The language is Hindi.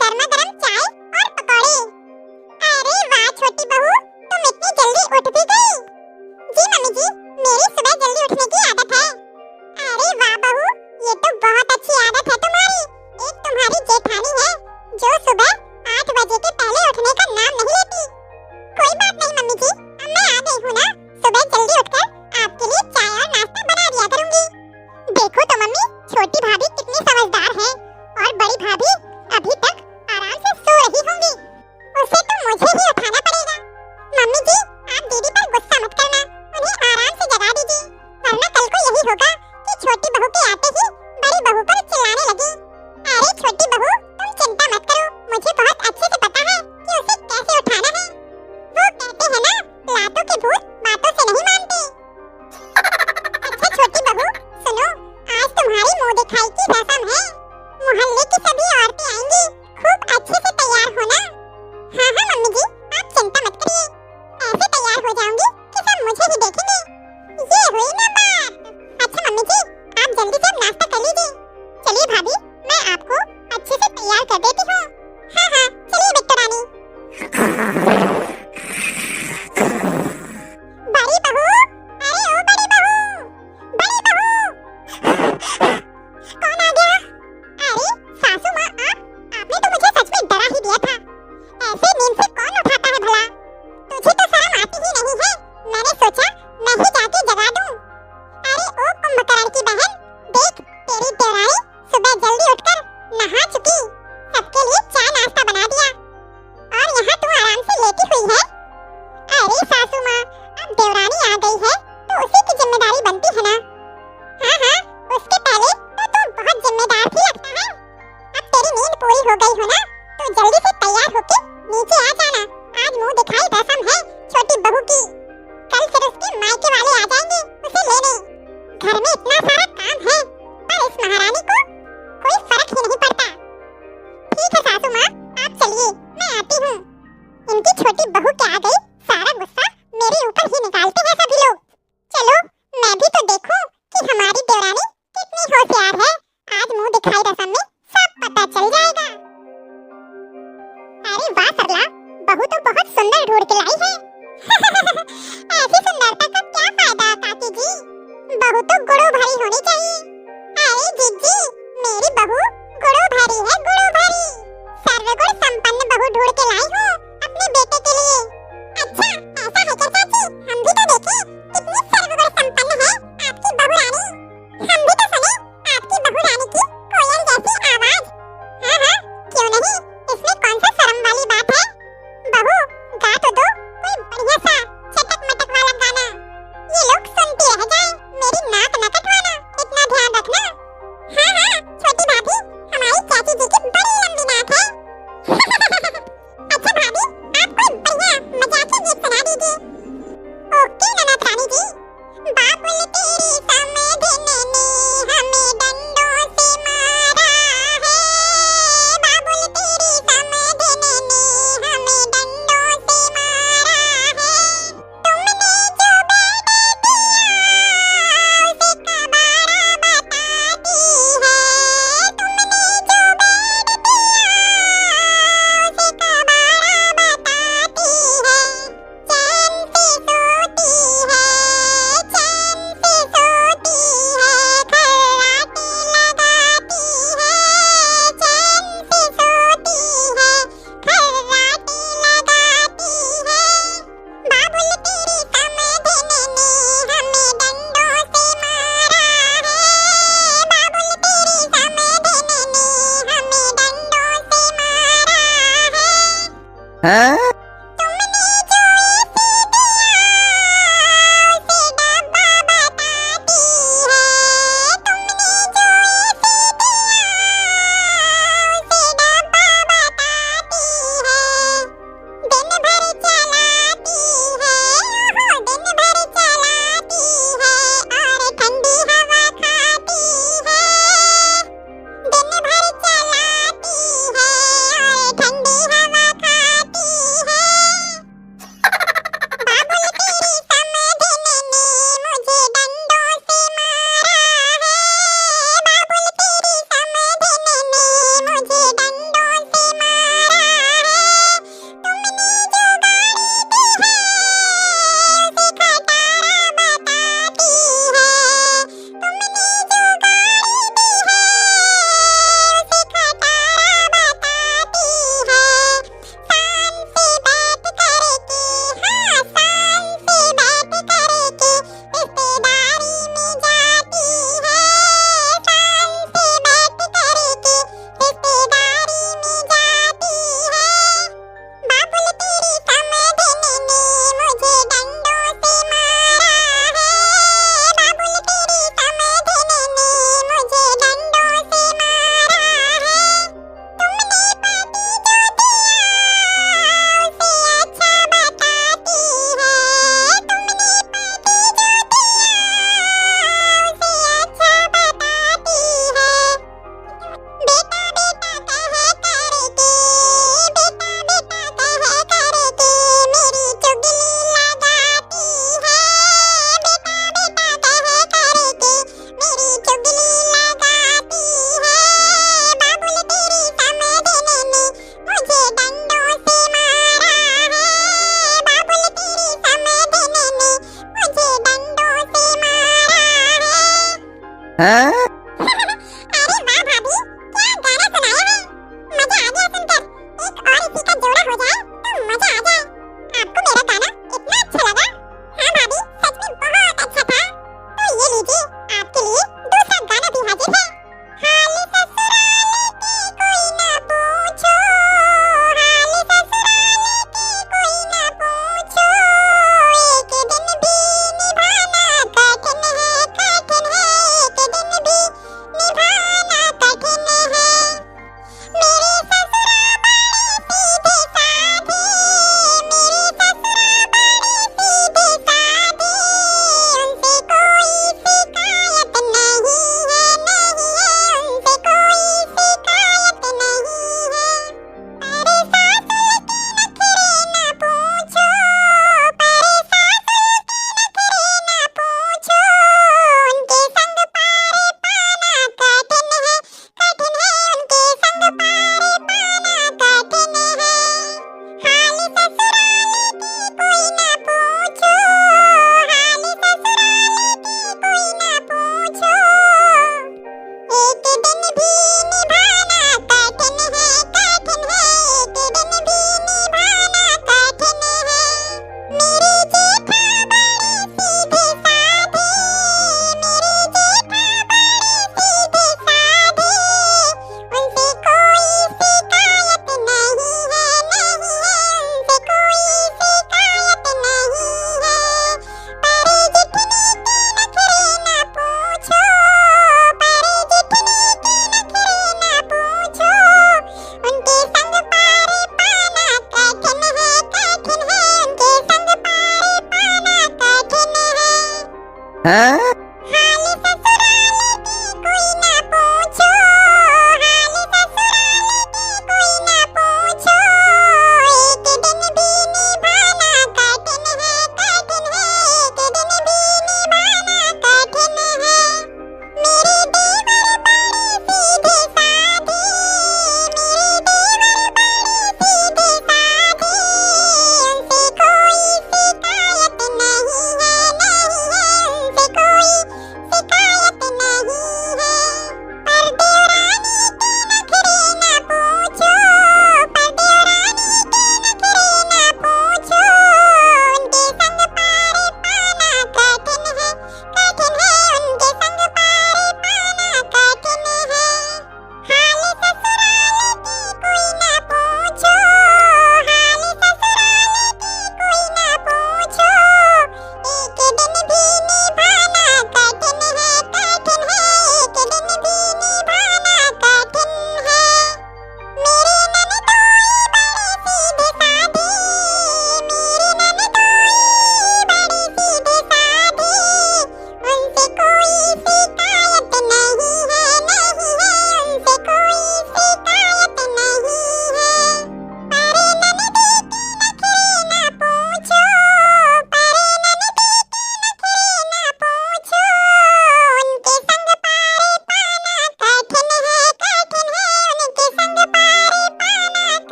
गर्मा गर्म चाय और पकौड़े। अरे वाह छोटी बहू, तुम इतनी जल्दी उठ भी गई। जी मम्मी जी, मेरी सुबह जल्दी उठने की आदत है। अरे वाह बहू, ये तो बहुत अच्छी आदत है तुम्हारी। एक तुम्हारी जेठानी है जो सुबह 8 बजे के पहले उठने का नाम नहीं लेती। कोई बात नहीं मम्मी जी, अब मैं आ गई हूँ ना, सुबह जल्दी उठकर आपके लिए चाय और नाश्ता बना दिया करूंगी। देखो तो मम्मी, छोटी भाभी कितनी समझदार है और बड़ी भाभी अभी तक आराम से सो रही होंगी। उसे तो मुझे ही उठाना पड़ेगा। मम्मी जी, आप दीदी पर गुस्सा मत करना, उन्हें आराम से जगा दीजिए, वरना कल को यही होगा कि छोटी बहू के आते ही बड़ी बहू पर चिल्लाने लगी। अरे छोटी बहू, तुम चिंता मत करो, मुझे बहुत अच्छे से पता है कि उसे कैसे उठाना है। वो कहते हैं ना, लातों के भूत बातों से नहीं मानते। अच्छा छोटी बहू सुनो, आज तुम्हारी मुंह दिखाई की रस्म है। मोहल्ले की सभी औरतें आएंगी, खूब अच्छे से तैयार होना। हाँ हाँ मम्मी जी, आप चिंता मत करिए, ऐसे तैयार हो जाऊंगी कि सब मुझे ही देखेंगे। ये हुई ना बात। अच्छा मम्मी जी, आप जल्दी से नाश्ता कर लीजिए। चलिए भाभी, मैं आपको अच्छे से तैयार कर देती हूँ। हाँ हाँ चलिए बिट्टू रानी। बड़ी बहू, अरे ओ बड़ी बहू, बड़ी बहू। कौन आ गया? अरे सासू माँ, आपने तो मुझे सच में डरा ही दिया था। ऐसे नींद से कौन उठाता है भला? तुझे तो शर्म आती ही नहीं है। मैंने सोचा मैं ही जाके जगा दूं। अरे ओ कुंभकर्ण की बहन, देख तेरी देवरानी सुबह जल्दी उठकर नहा चुकी, सबके लिए चाय नाश्ता बना दिया और यहाँ तू आराम से लेटी हुई है। अरे सासू माँ, अब देवरानी आ गई है तो उसी की जिम्मेदारी बनती है ना। हाँ हाँ, उसके पहले तो तू बहुत जिम्मेदार भी लगता है। अब तेरी नींद पूरी हो गई हो ना, तो जल्दी से तैयार होके नीचे आ जाना। आज मुंह दिखाई रस्म है छोटी बहू की। कल फिर उसके मायके वाले आ जाएंगे उसे लेने। घर में इतना सारा काम है, पर इस महारानी को कोई फर्क ही नहीं पड़ता। ठीक है सासू माँ, आप चलिए, मैं आती हूँ। इनकी छोटी बहू के आ गई, सारा गुस्सा मेरे ऊपर ही निकालते हैं सभी लोग। चलो मैं भी तो देखूं कि हमारी देवरानी कितनी होशियार है। आज मुंह दिखाई रस्म में सब पता चल जाएगा। अरे वाह सरला, बहू तो बहुत सुंदर ढूंढ के लाई है। ऐसी सुंदरता का क्या फायदा काकी जी, बहू तो गुड़ों भरी होनी चाहिए।